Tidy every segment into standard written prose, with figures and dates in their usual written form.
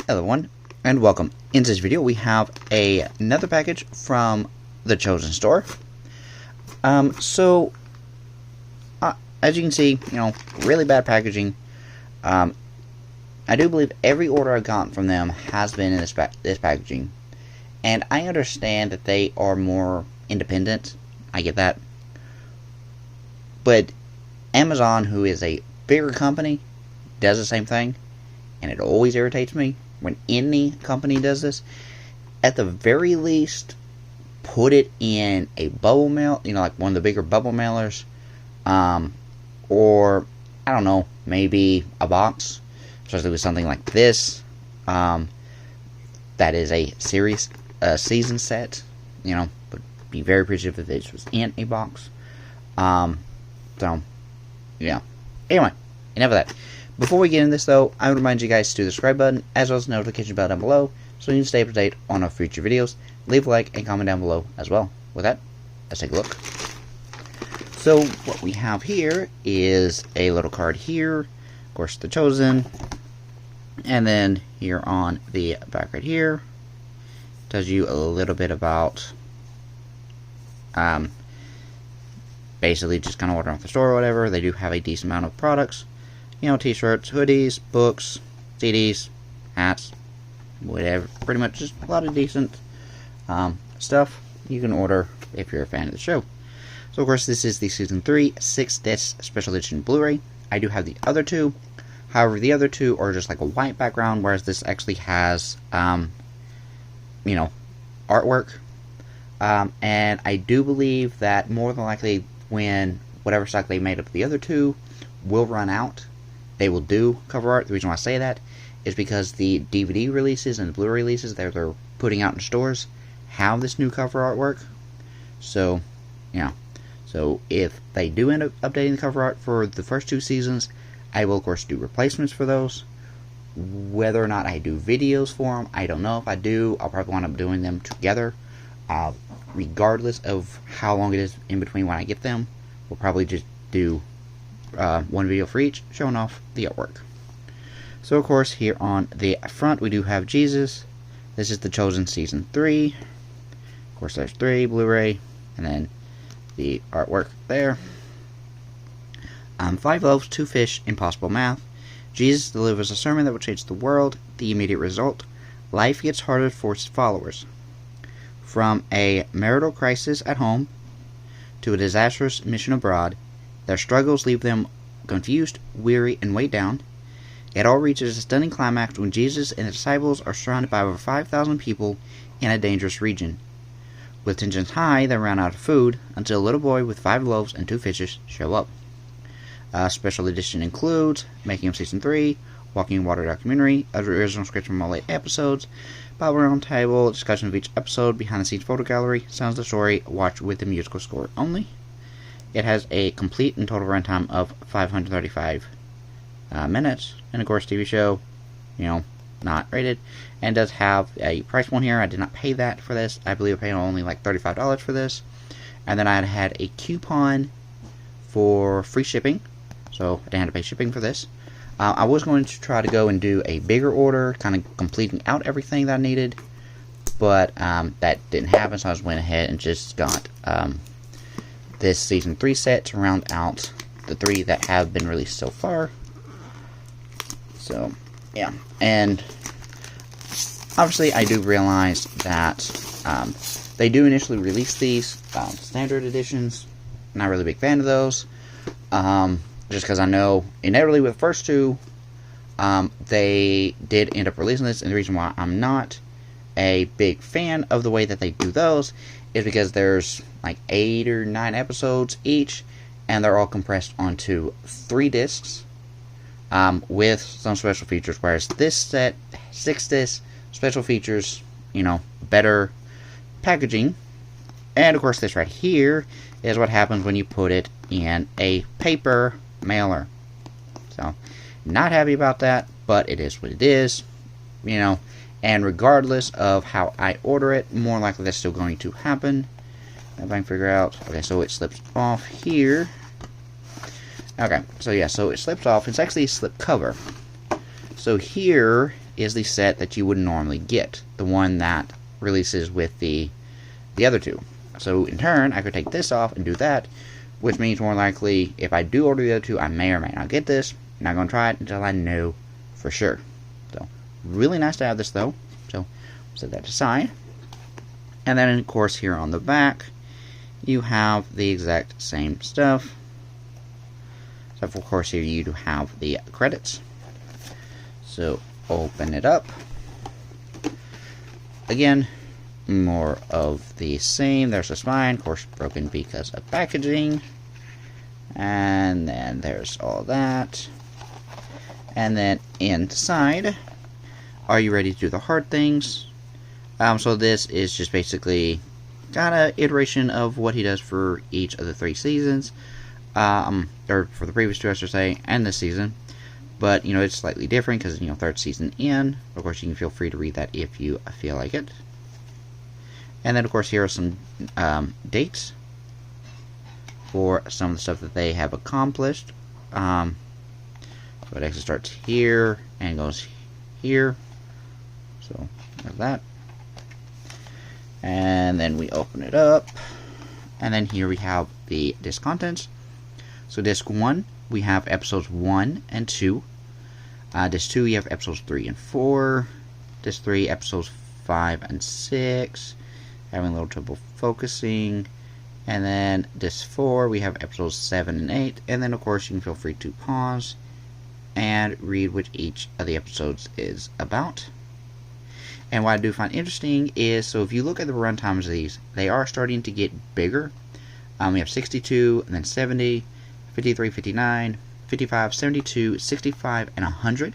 Hello everyone, and welcome. In this video we have another package from the Chosen store. As you can see, really bad packaging. I do believe every order I've gotten from them has been in this packaging. And I understand that they are more independent. I get that. But Amazon, who is a bigger company, does the same thing. And it always irritates me when any company does this. At the very least, put it in a bubble mail, like one of the bigger bubble mailers, or I don't know, maybe a box, especially with something like this, that is a season set. Would be very appreciative if this was in a box. Yeah. Anyway, enough of that. Before we get into this, though, I would remind you guys to do the subscribe button, as well as the notification bell down below, so you can stay up to date on our future videos. Leave a like and comment down below as well. With that, let's take a look. So, what we have here is a little card here, of course, the Chosen, and then here on the back right here, tells you a little bit about, basically just kind of ordering off the store or whatever. They do have a decent amount of products. T-shirts, hoodies, books, CDs, hats, whatever. Pretty much just a lot of decent stuff you can order if you're a fan of the show. So, of course, this is the Season 3 6-disc Special Edition Blu-ray. I do have the other two. However, the other two are just like a white background, whereas this actually has, artwork. And I do believe that more than likely when whatever stock they made of the other two will run out, they will do cover art. The reason why I say that is because the DVD releases and the Blu-ray releases that they're putting out in stores have this new cover artwork. So, So if they do end up updating the cover art for the first two seasons, I will, of course, do replacements for those. Whether or not I do videos for them, I don't know. If I do, I'll probably wind up doing them together. Regardless of how long it is in between when I get them, we'll probably just do one video for each, showing off the artwork. So, of course, here on the front, we do have Jesus. This is the Chosen Season 3. Of course, there's 3, Blu-ray, and then the artwork there. 5 loaves, 2 fish, impossible math. Jesus delivers a sermon that will change the world. The immediate result: life gets harder for his followers. From a marital crisis at home to a disastrous mission abroad, their struggles leave them confused, weary, and weighed down. It all reaches a stunning climax when Jesus and the disciples are surrounded by over 5,000 people in a dangerous region. With tensions high, they run out of food until a little boy with 5 loaves and 2 fishes show up. Special edition includes Making of Season 3, Walking in Water documentary, original scripts from all 8 episodes, Bible Roundtable, discussion of each episode, behind the scenes photo gallery, sounds of the story, watch with the musical score only. It has a complete and total runtime of 535 minutes, and of course TV show, not rated, and does have a price point here. I did not pay that for this. I believe I paid only like $35 for this, and then I had a coupon for free shipping, so I didn't have to pay shipping for this. I was going to try to go and do a bigger order, kind of completing out everything that I needed, but that didn't happen, so I just went ahead and just got this Season 3 set to round out the 3 that have been released so far. So, yeah. And obviously I do realize that they do initially release these standard editions. Not really a big fan of those. Just because I know inevitably with the first two, they did end up releasing this, and the reason why I'm not a big fan of the way that they do those is because there's like 8 or 9 episodes each, and they're all compressed onto 3 discs with some special features, whereas this set, 6 discs, special features, better packaging. And of course this right here is what happens when you put it in a paper mailer. So, not happy about that, but it is what it is, and regardless of how I order it, more likely that's still going to happen. If I can figure out, okay, so it slips off here. Okay, so yeah, so it slips off. It's actually a slip cover. So here is the set that you would normally get, the one that releases with the other two. So in turn, I could take this off and do that, which means more likely, if I do order the other two, I may or may not get this. I'm not going to try it until I know for sure. So, really nice to have this though. So, set that aside. And then, of course, here on the back, you have the exact same stuff. Except, of course, here you do have the credits. So, open it up. Again, more of the same. There's the spine, of course, broken because of packaging. And then there's all that. And then inside, are you ready to do the hard things? So this is just basically got an iteration of what he does for each of the 3 seasons. Or for the previous 2, I should say, and this season. But, you know, it's slightly different because, you know, 3rd season in. Of course, you can feel free to read that if you feel like it. And then, of course, here are some dates for some of the stuff that they have accomplished. So it actually starts here and goes here. So, there's that. And then we open it up. And then here we have the disc contents. So, disc 1, we have episodes 1 and 2. Disc 2, you have episodes 3 and 4. Disc 3, episodes 5 and 6. Having a little trouble focusing. And then disc 4, we have episodes 7 and 8. And then, of course, you can feel free to pause and read what each of the episodes is about. And what I do find interesting is, so if you look at the run times of these, they are starting to get bigger. We have 62, and then 70, 53, 59, 55, 72, 65, and 100.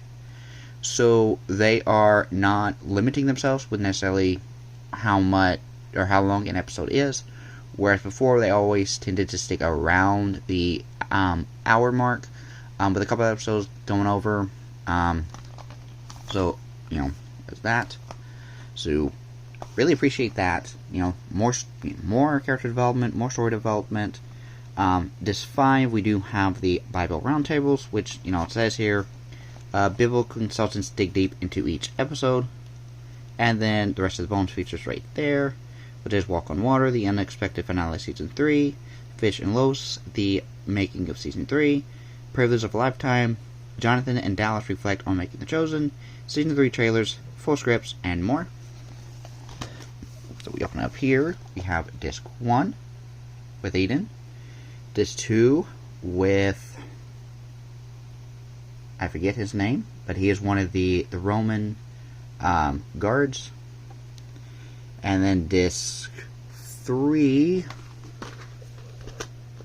So they are not limiting themselves with necessarily how much or how long an episode is, whereas before they always tended to stick around the hour mark, with a couple of episodes going over. So, you know, there's that. So, really appreciate that. You know, more character development, more story development. Disc 5, we do have the Bible roundtables, which, you know, it says here, biblical consultants dig deep into each episode. And then the rest of the bonus features right there, which is Walk on Water, the unexpected finale of Season 3, Fish and Loaves, the making of Season 3, Privilege of a Lifetime, Jonathan and Dallas reflect on making The Chosen, Season 3 trailers, full scripts, and more. So we open up here, we have Disc 1 with Eden, Disc 2 with, I forget his name, but he is one of the Roman guards. And then disc 3,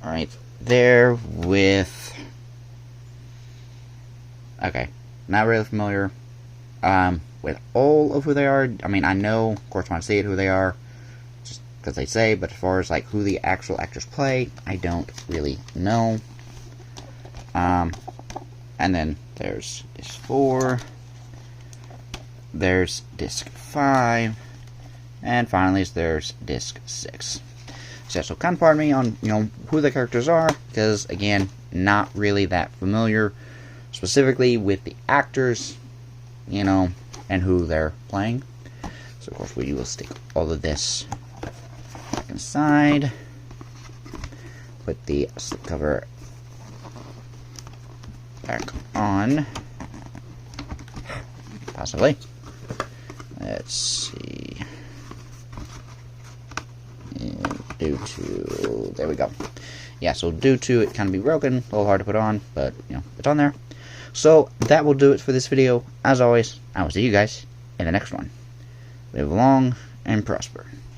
right there with, okay, not really familiar with all of who they are. I mean, I know, of course, when I see it, who they are, just because they say, but as far as like who the actual actors play, I don't really know. And then there's disc 4, there's disc 5, and finally there's disc 6. So kind of pardon me on, you know, who the characters are, because again, not really that familiar specifically with the actors, you know, and who they're playing. So of course we will stick all of this back inside, put the slipcover back on, possibly. Let's see. And due to, there we go. Yeah, so due to it kind of be broken, a little hard to put on, but, you know, it's on there. So, that will do it for this video. As always, I will see you guys in the next one. Live long and prosper.